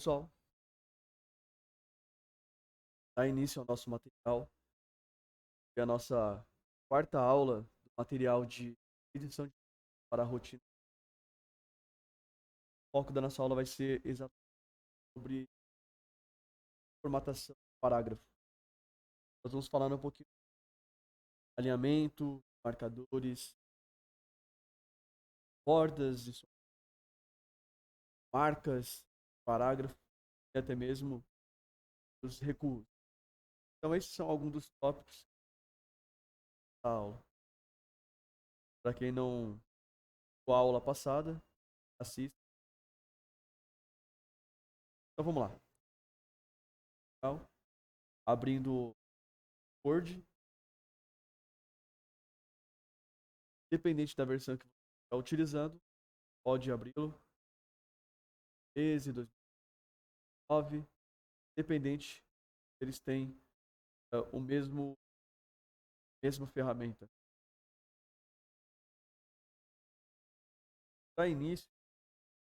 Pessoal, dá início ao nosso material, que é a nossa quarta aula do material de edição para a rotina. O foco da nossa aula vai ser exatamente sobre formatação do parágrafo. Nós vamos falar um pouquinho de alinhamento, marcadores, bordas, marcas, parágrafo e até mesmo os recuos. Então, esses são alguns dos tópicos da aula. Para quem não viu a aula passada, assista. Então, vamos lá. Então, abrindo o Word, dependente da versão que você está utilizando, pode abri-lo. 13, 2009, dependente, eles têm o mesma ferramenta. Para início,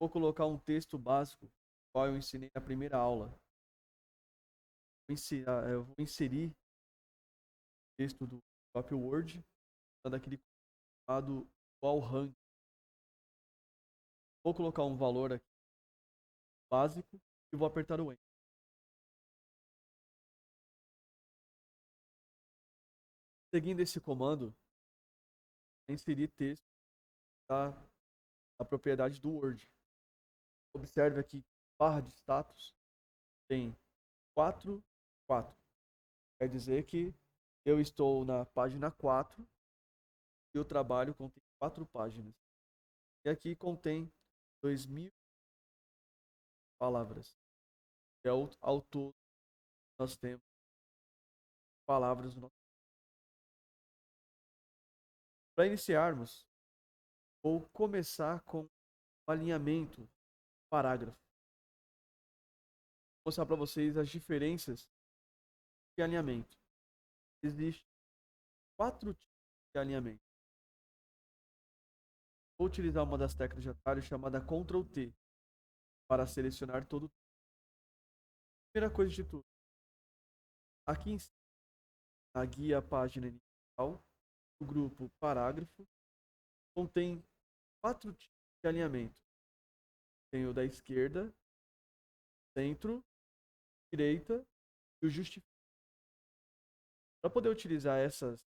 vou colocar um texto básico, qual eu ensinei na primeira aula. Eu vou inserir o texto do próprio Word, dando aquele chamado igual rank. Vou colocar um valor aqui básico e vou apertar o Enter. Seguindo esse comando, inserir texto da, da propriedade do Word. Observe aqui, barra de status tem 4, 4. Quer dizer que eu estou na página 4 e o trabalho contém 4 páginas. E aqui contém 2.000 palavras. E ao todo nós temos palavras no nosso. Para iniciarmos, vou começar com o alinhamento do parágrafo. Vou mostrar para vocês as diferenças de alinhamento. Existem 4 tipos de alinhamento. Vou utilizar uma das teclas de atalho chamada Ctrl T para selecionar todo o texto. Primeira coisa de tudo, aqui em cima, na guia página inicial, o grupo parágrafo contém 4 tipos de alinhamento. Tem o da esquerda, centro, direita e o justificado. Para poder utilizar esses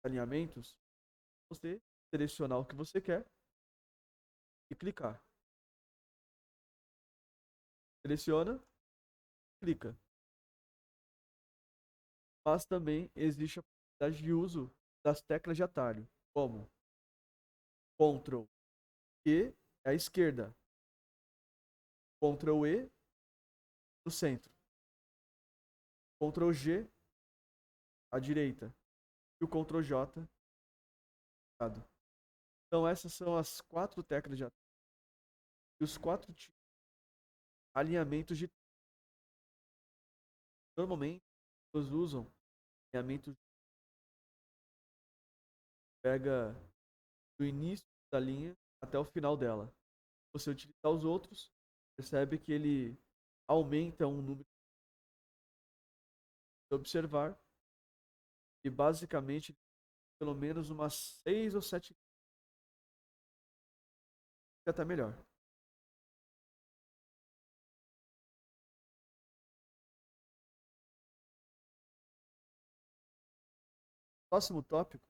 alinhamentos, você selecionar o que você quer e clicar. Seleciona, clica. Mas também existe a possibilidade de uso das teclas de atalho, como Ctrl E à esquerda, Ctrl E no centro, Ctrl G à direita e o Ctrl J ao lado. Então essas são as 4 teclas de atalho e os 4 tipos de alinhamentos de. Normalmente, as pessoas usam alinhamento, pega do início da linha até o final dela. Se você utilizar os outros, percebe que ele aumenta um número de observar e basicamente pelo menos umas 6 ou 7 fica até melhor. Próximo tópico,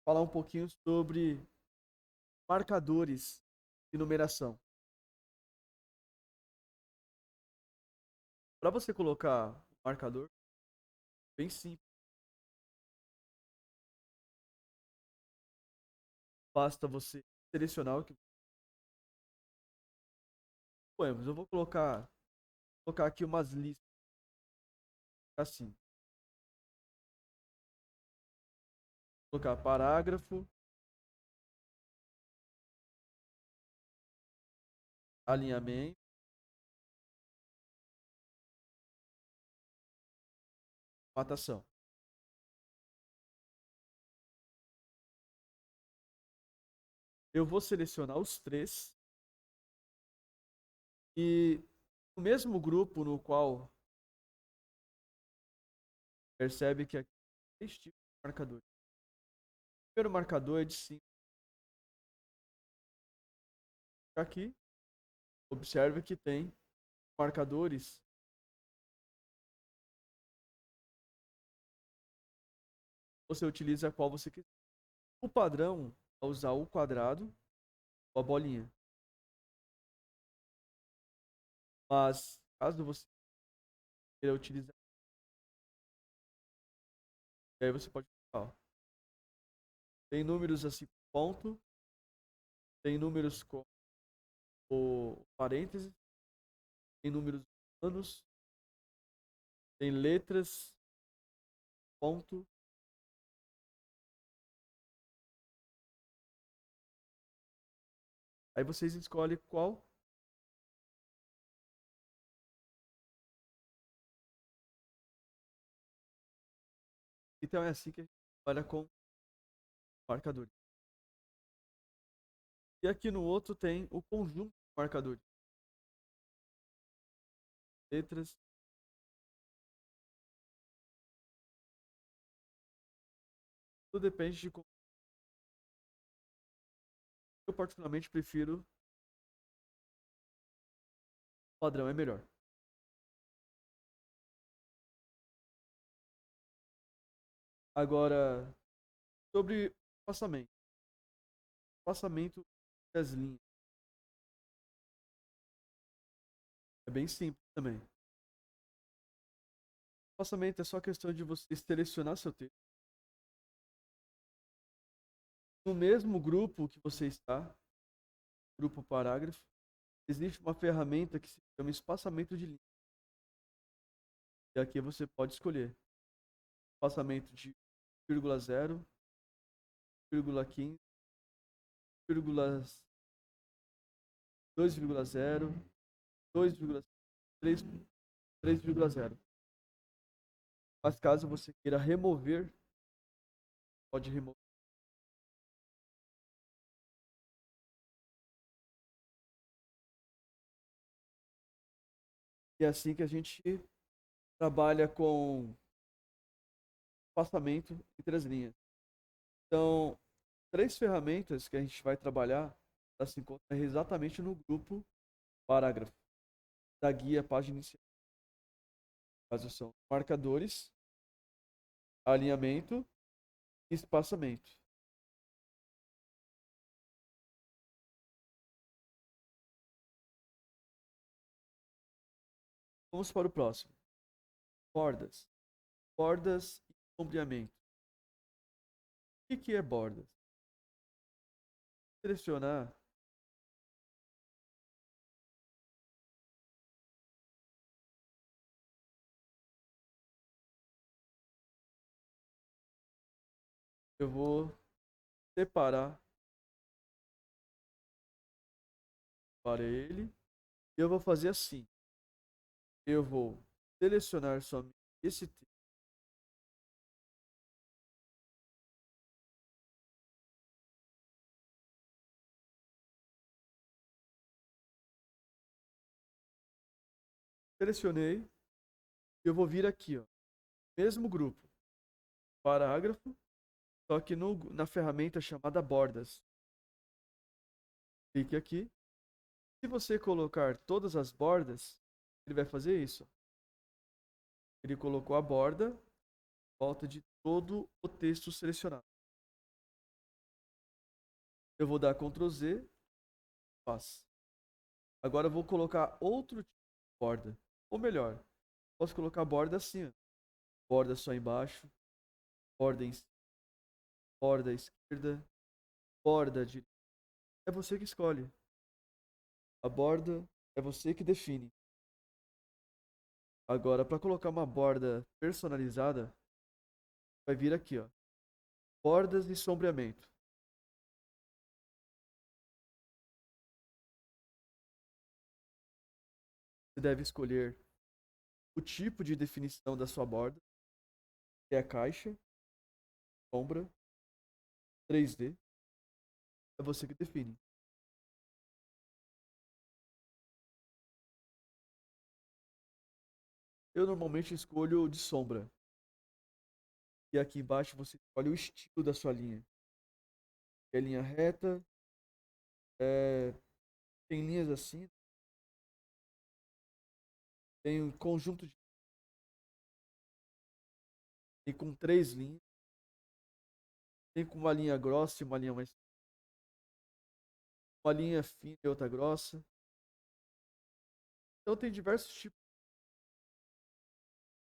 falar um pouquinho sobre marcadores de numeração. Para você colocar o marcador, bem simples. Basta você selecionar o que poemas. Eu vou colocar aqui umas listas assim. Vou colocar parágrafo, alinhamento, matação. Eu vou selecionar os três e O mesmo grupo no qual percebe que aqui tem 3 tipos de marcadores. O primeiro marcador é de 5. Aqui, observe que tem marcadores. Você utiliza qual você quiser. O padrão é usar o quadrado ou a bolinha. Mas, caso você queira utilizar, aí você pode colocar, ó, tem números assim com ponto, tem números com o parênteses, tem números humanos, tem letras, ponto. Aí vocês escolhem qual. Então é assim que a gente trabalha com marcadores. E aqui no outro tem o conjunto de marcadores. Letras. Tudo depende de como. Eu particularmente prefiro o padrão, é melhor. Agora, sobre passamento. Passamento das linhas. É bem simples também. Passamento é só questão de você selecionar seu texto. No mesmo grupo que você está, grupo parágrafo, existe uma ferramenta que se chama espaçamento de linha. E aqui você pode escolher espaçamento de 0,0, 0,15, 2,0, 2,3, 3,0. Mas caso você queira remover, pode remover. E é assim que a gente trabalha com espaçamento entre as linhas. Então, 3 ferramentas que a gente vai trabalhar, elas se encontram exatamente no grupo parágrafo da guia página inicial. Caso são marcadores, alinhamento e espaçamento. Vamos para o próximo. Bordas. Bordas e sombreamento. O que é bordas? Selecionar. Eu vou separar para ele. E eu vou fazer assim. Eu vou selecionar somente esse texto. Selecionei. E eu vou vir aqui, ó. Mesmo grupo. Parágrafo. Só que na ferramenta chamada bordas. Clique aqui. Se você colocar todas as bordas, ele vai fazer isso. Ele colocou a borda em volta de todo o texto selecionado. Eu vou dar Ctrl Z, paz. Agora eu vou colocar outro tipo de borda. Ou melhor, posso colocar borda assim, ó. Borda só embaixo, borda em cima, borda à esquerda, borda direita. É você que escolhe. A borda é você que define. Agora, para colocar uma borda personalizada, vai vir aqui, ó. Bordas e sombreamento. Você deve escolher o tipo de definição da sua borda, que é a caixa, sombra, 3D. É você que define. Eu normalmente escolho de sombra. E aqui embaixo você escolhe o estilo da sua linha. É linha reta, é, tem linhas assim, tem um conjunto de tem com três linhas, tem com uma linha grossa e uma linha mais uma linha fina e outra grossa. Então tem diversos tipos.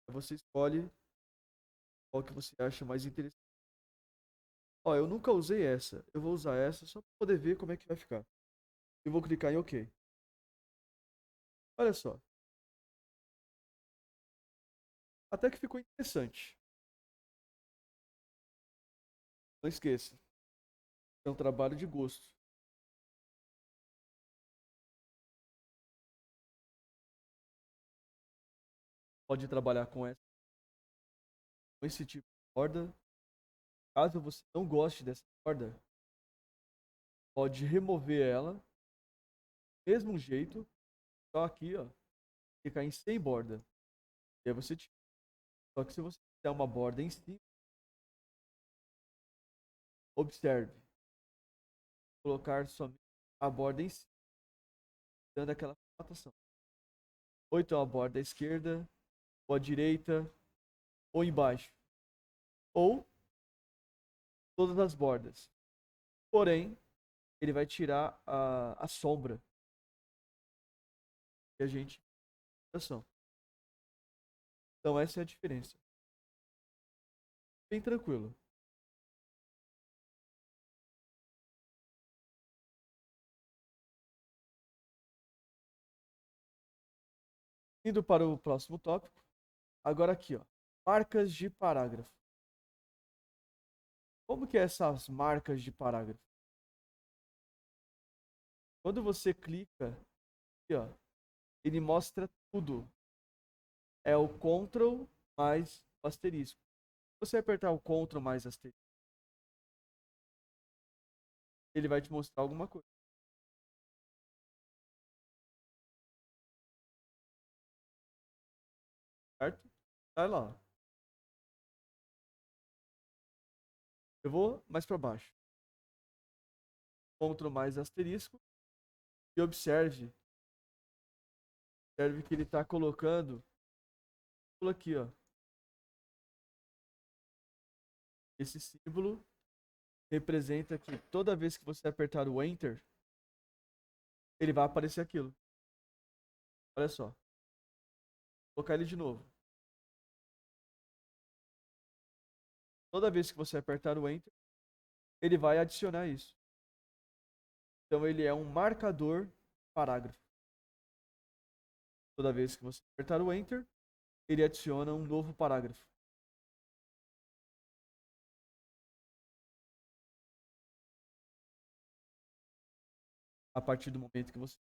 Você escolhe qual que você acha mais interessante. Ó, eu nunca usei essa. Eu vou usar essa só para poder ver como é que vai ficar. Eu vou clicar em OK. Olha só, até que ficou interessante. Não esqueça, é um trabalho de gosto. Pode trabalhar com esse tipo de corda. Caso você não goste dessa corda, pode remover ela, do mesmo jeito, só aqui, ó, ficar em sem borda. E aí você tira. Só que se você der uma borda em cima, observe, colocar somente a borda em cima, dando aquela formatação. Ou então a borda à esquerda, ou à direita, ou embaixo. Ou todas as bordas. Porém, ele vai tirar a sombra que a gente. Então essa é a diferença. Bem tranquilo. Indo para o próximo tópico. Agora aqui, ó. Marcas de parágrafo. Como que é essas marcas de parágrafo? Quando você clica aqui, ó, ele mostra tudo. É o Ctrl mais o asterisco. Se você apertar o Ctrl mais asterisco, ele vai te mostrar alguma coisa, certo? Vai lá. Eu vou mais para baixo. Ctrl mais asterisco e observe que ele está colocando aqui, ó. Esse símbolo representa que toda vez que você apertar o Enter, ele vai aparecer aquilo. Olha só. Vou colocar ele de novo. Toda vez que você apertar o Enter, ele vai adicionar isso. Então ele é um marcador parágrafo. Toda vez que você apertar o Enter, ele adiciona um novo parágrafo. A partir do momento que você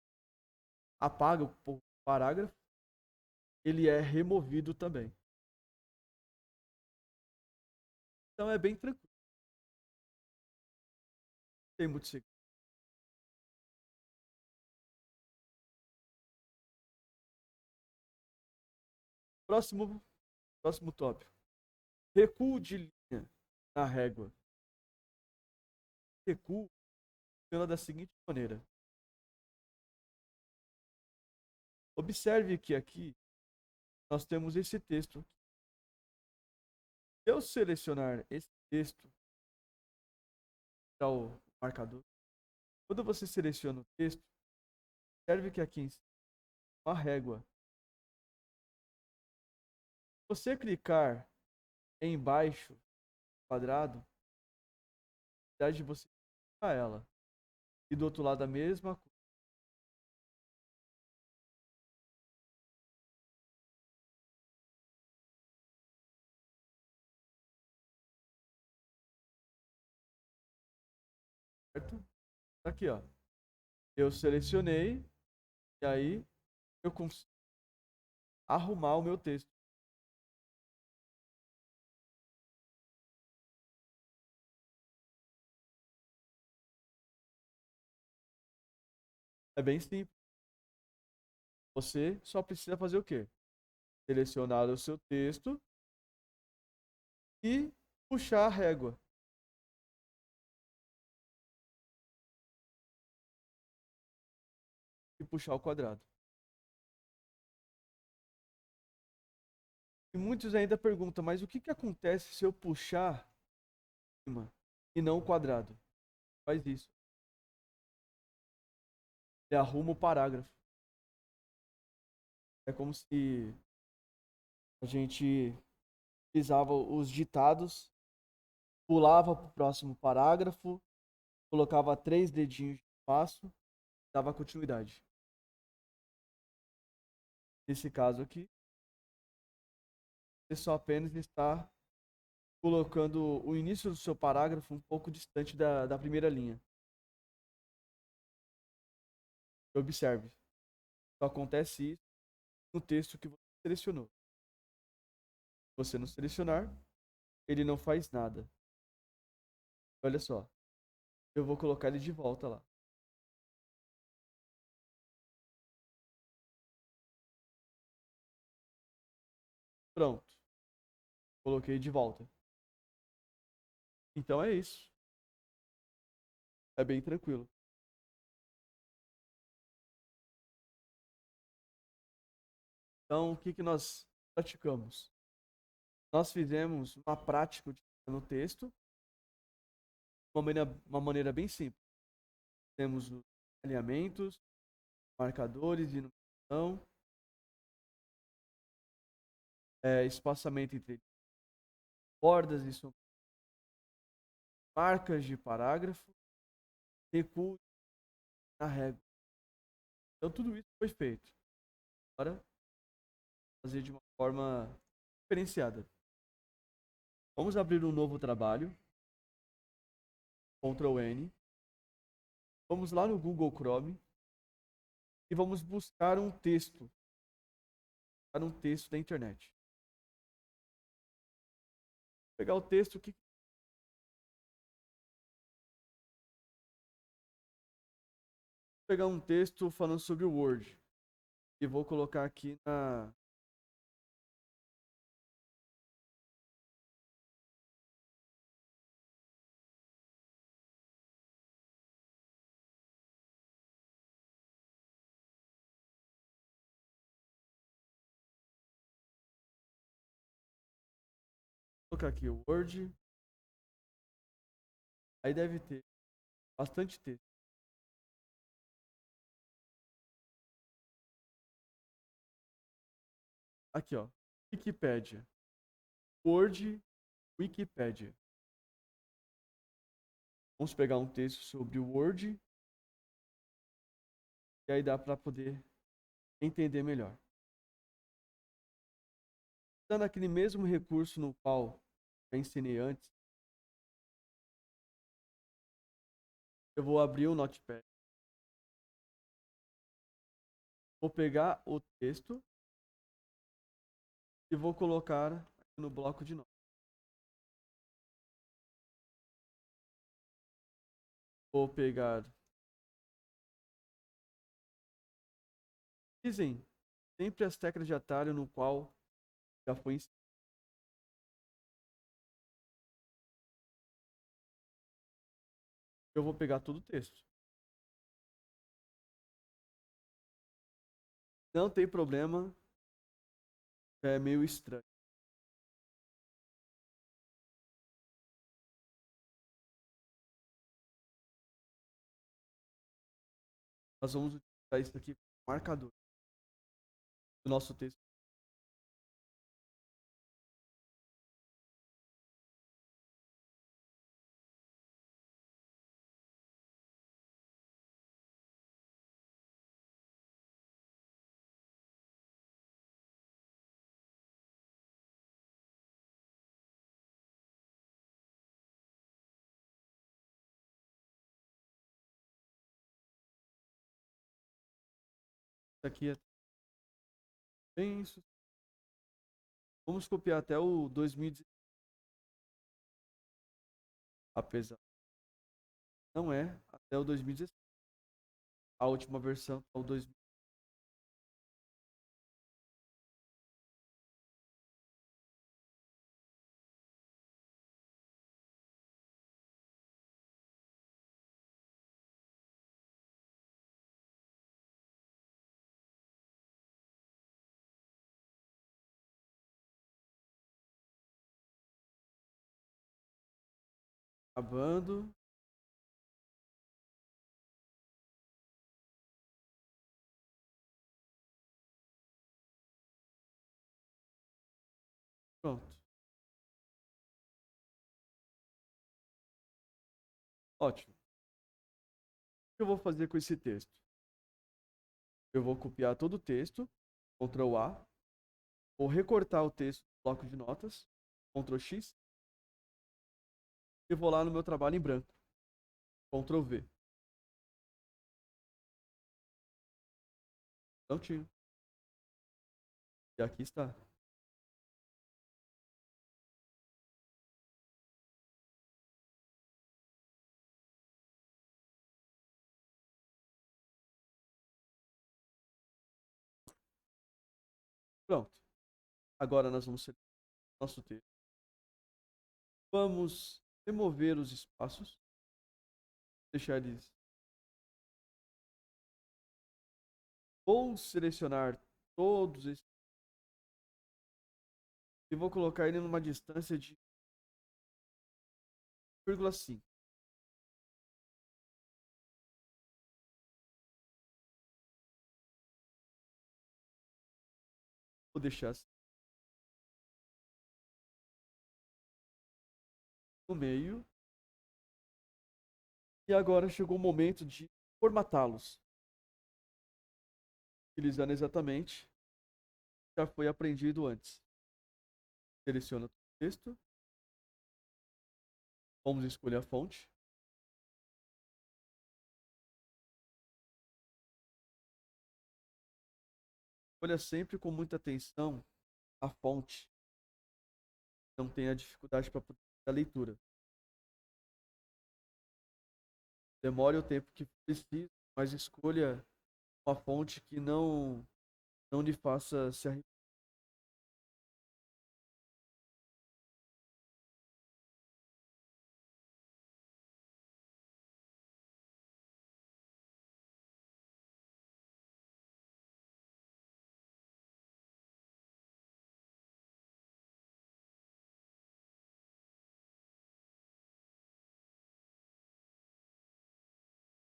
apaga o parágrafo, ele é removido também. Então é bem tranquilo. Tem muito segredo. Próximo, próximo tópico. Recuo de linha na régua. Recuo funciona da seguinte maneira. Observe que aqui nós temos esse texto. Se eu selecionar esse texto para o marcador, quando você seleciona o texto, observe que aqui em cima, uma régua. Se você clicar embaixo do quadrado, na verdade você clica ela. E do outro lado a mesma coisa. Certo? Aqui, ó. Eu selecionei e aí eu consigo arrumar o meu texto. É bem simples. Você só precisa fazer o quê? selecionar o seu texto e puxar a régua. E puxar o quadrado. E muitos ainda perguntam, mas o que que acontece se eu puxar cima e não o quadrado? Faz isso. Ele arruma o parágrafo. É como se a gente utilizava os ditados, pulava para o próximo parágrafo, colocava 3 dedinhos de espaço, dava continuidade. Nesse caso aqui, você só apenas está colocando o início do seu parágrafo um pouco distante da primeira linha. Observe, só acontece isso no texto que você selecionou. Se você não selecionar, ele não faz nada. Olha só, eu vou colocar ele de volta lá. Pronto, coloquei de volta. Então é isso. É bem tranquilo. Então, o que que nós praticamos? Nós fizemos uma prática no texto, uma maneira bem simples. Temos os alinhamentos, marcadores de numeração, espaçamento entre bordas e marcas de parágrafo, recuo na régua. Então, tudo isso foi feito. Agora, fazer de uma forma diferenciada. Vamos abrir um novo trabalho. Ctrl N. Vamos lá no Google Chrome e vamos buscar um texto. Para um texto da internet. Vou pegar o texto que pegar um texto falando sobre o Word e vou colocar aqui na vou colocar aqui o Word. Aí deve ter bastante texto. Aqui, ó. Wikipédia. Word Wikipédia. Vamos pegar um texto sobre o Word e aí dá para poder entender melhor. Usando aquele mesmo recurso no qual eu ensinei antes, eu vou abrir o Notepad. Vou pegar o texto e vou colocar no bloco de notas. Vou pegar. Dizem sempre as teclas de atalho no qual já foi ensinado. Eu vou pegar todo o texto. Não tem problema. É meio estranho. Nós vamos utilizar isso aqui como marcador do nosso texto. Isso aqui é bem isso. Vamos copiar até o 2016. Apesar. Não é até o 2016. A última versão é o 2000. Acabando. Pronto. Ótimo. O que eu vou fazer com esse texto? Eu vou copiar todo o texto, Ctrl A, vou recortar o texto no bloco de notas, Ctrl X, e vou lá no meu trabalho em branco, Ctrl V. Prontinho. E aqui está. Pronto. Agora nós vamos selecionar nosso texto. Vamos remover os espaços, deixar eles. Vou selecionar todos esses e vou colocar ele numa distância de 0,5. Vou deixar assim no meio. E agora chegou o momento de formatá-los, utilizando exatamente o que já foi aprendido antes. Seleciona o texto, vamos escolher a fonte. Olha sempre com muita atenção a fonte, não tenha dificuldade para a leitura. Demore o tempo que precisa, mas escolha uma fonte que não lhe faça se arrepender.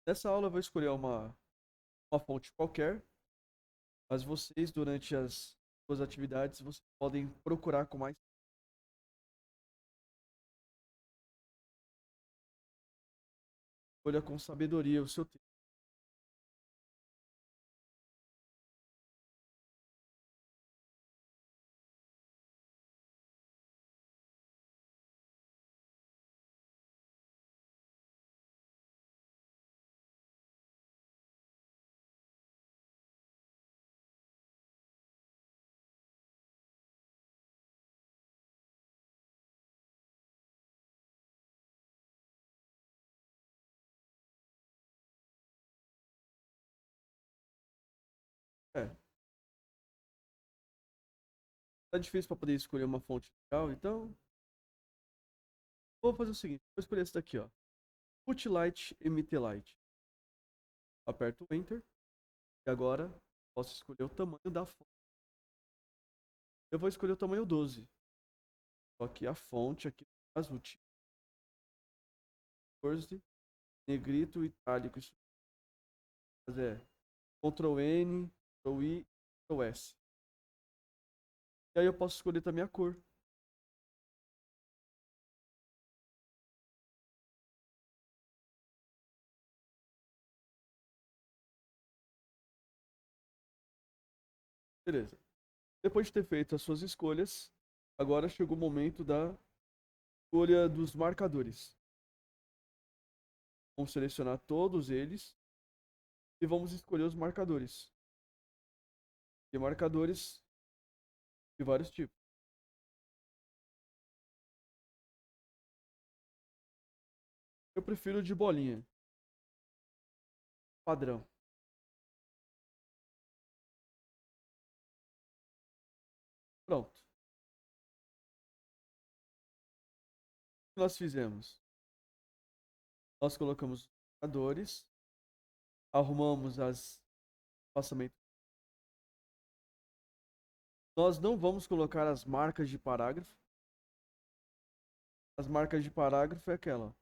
Nessa aula eu vou escolher uma fonte qualquer, mas vocês, durante as suas atividades, vocês podem procurar com mais. Escolha com sabedoria o seu texto. É, tá difícil para poder escolher uma fonte legal, então vou fazer o seguinte, vou escolher esse daqui, ó. Putlight MT-Lite. Aperto o Enter e agora posso escolher o tamanho da fonte. Eu vou escolher o tamanho 12. Só que a fonte aqui azul, 14, negrito, itálico. Isso é Ctrl N, Ctrl I, Ctrl S. E aí eu posso escolher também a cor. Beleza. Depois de ter feito as suas escolhas, agora chegou o momento da escolha dos marcadores. Vamos selecionar todos eles e vamos escolher os marcadores. E marcadores de vários tipos. Eu prefiro de bolinha, padrão. Pronto. O que nós fizemos? Nós colocamos os marcadores, arrumamos as espaçamentos. Nós não vamos colocar as marcas de parágrafo. As marcas de parágrafo é aquela, ó.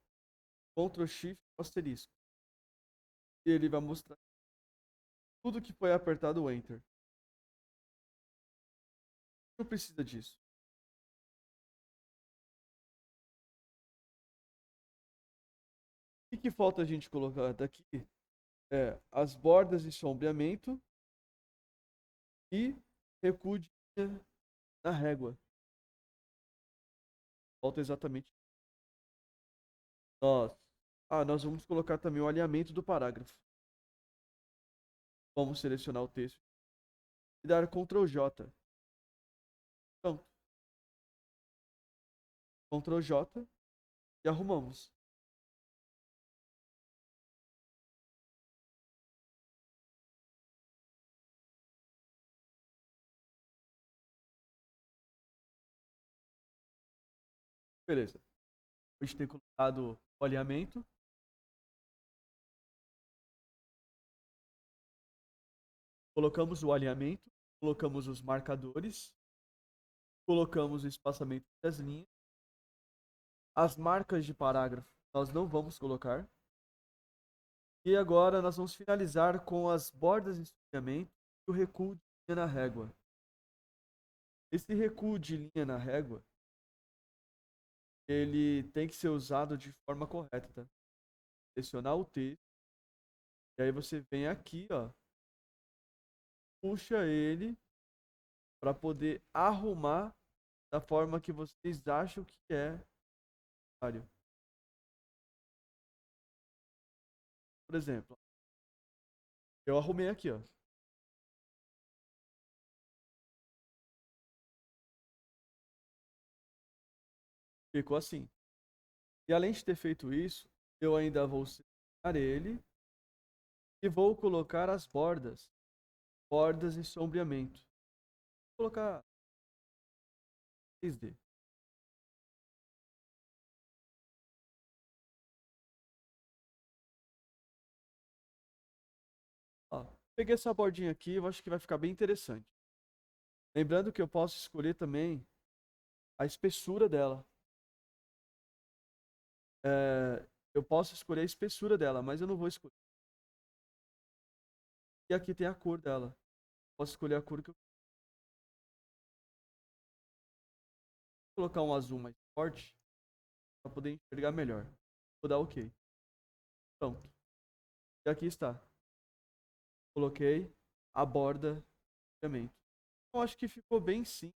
Ctrl Shift asterisco. E ele vai mostrar tudo que foi apertado o Enter. Não precisa disso. O que falta a gente colocar daqui? As bordas de sombreamento e recuo de linha na régua. Falta exatamente. Nós vamos colocar também o alinhamento do parágrafo. Vamos selecionar o texto e dar Ctrl J. Pronto. Ctrl J e arrumamos. Beleza. A gente tem colocado o alinhamento. Colocamos o alinhamento. Colocamos os marcadores. Colocamos o espaçamento das linhas. As marcas de parágrafo nós não vamos colocar. E agora nós vamos finalizar com as bordas de sombreamento e o recuo de linha na régua. Esse recuo de linha na régua, ele tem que ser usado de forma correta, tá? Selecionar o texto. E aí você vem aqui, ó. Puxa ele para poder arrumar da forma que vocês acham que é necessário. Por exemplo, eu arrumei aqui, ó. Ficou assim. E além de ter feito isso, eu ainda vou selecionar ele e vou colocar as bordas e sombreamento. Vou colocar 3D. Ó, peguei essa bordinha aqui, eu acho que vai ficar bem interessante. Lembrando que eu posso escolher também a espessura dela. Eu posso escolher a espessura dela, mas eu não vou escolher. E aqui tem a cor dela. Posso escolher a cor que eu vou colocar um azul mais forte para poder enxergar melhor. Vou dar OK. Pronto. E aqui está. Coloquei a borda de sombreamento. Eu acho que ficou bem simples,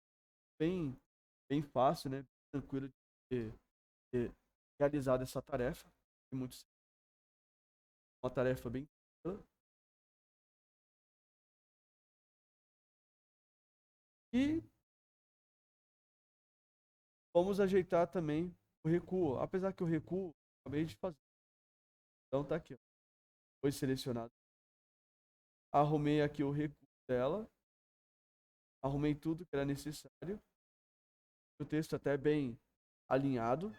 bem fácil, né? Tranquilo de ter realizado essa tarefa. Uma tarefa bem tranquila. E vamos ajeitar também o recuo. Apesar que o recuo eu acabei de fazer. Então tá aqui, ó. Foi selecionado. Arrumei aqui o recuo dela. Arrumei tudo que era necessário. O texto até bem alinhado.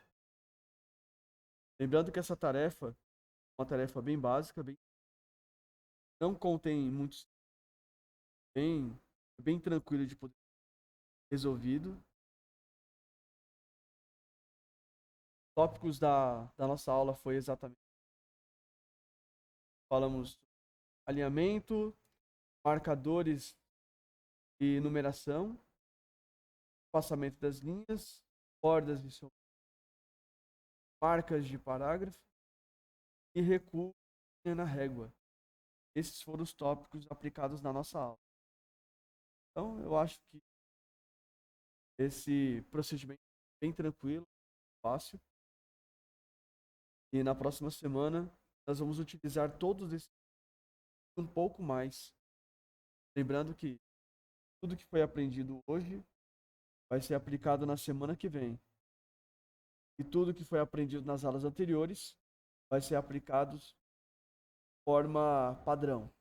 Lembrando que essa tarefa é uma tarefa bem básica, não contém muitos, bem tranquilo de poder ser resolvido. Tópicos da nossa aula foi exatamente. Falamos alinhamento, marcadores e numeração, passamento das linhas, bordas de marcas de parágrafo e recuo na régua. Esses foram os tópicos aplicados na nossa aula. Então, eu acho que esse procedimento é bem tranquilo, fácil. E na próxima semana, nós vamos utilizar todos esses um pouco mais. Lembrando que tudo que foi aprendido hoje vai ser aplicado na semana que vem. E tudo que foi aprendido nas aulas anteriores vai ser aplicado de forma padrão.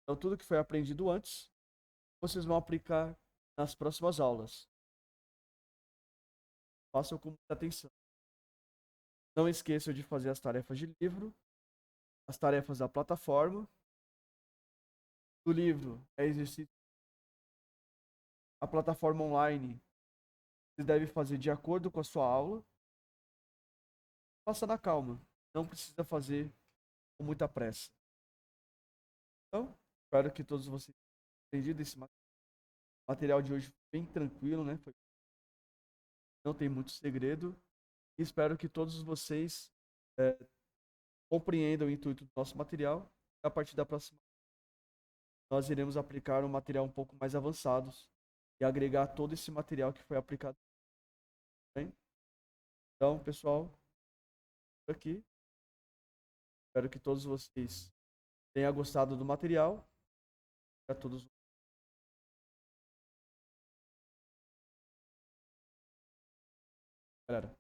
Então, tudo que foi aprendido antes, vocês vão aplicar nas próximas aulas. Façam com muita atenção. Não esqueçam de fazer as tarefas de livro, as tarefas da plataforma. Do livro é exercício. A plataforma online você deve fazer de acordo com a sua aula. faça na calma. Não precisa fazer com muita pressa. Então, espero que todos vocês tenham entendido esse material de hoje bem tranquilo, né? Não tem muito segredo. E espero que todos vocês compreendam o intuito do nosso material. A partir da próxima, nós iremos aplicar um material um pouco mais avançado e agregar todo esse material que foi aplicado. Bem? Então, pessoal, por aqui. Espero que todos vocês tenham gostado do material. A todos. Galera.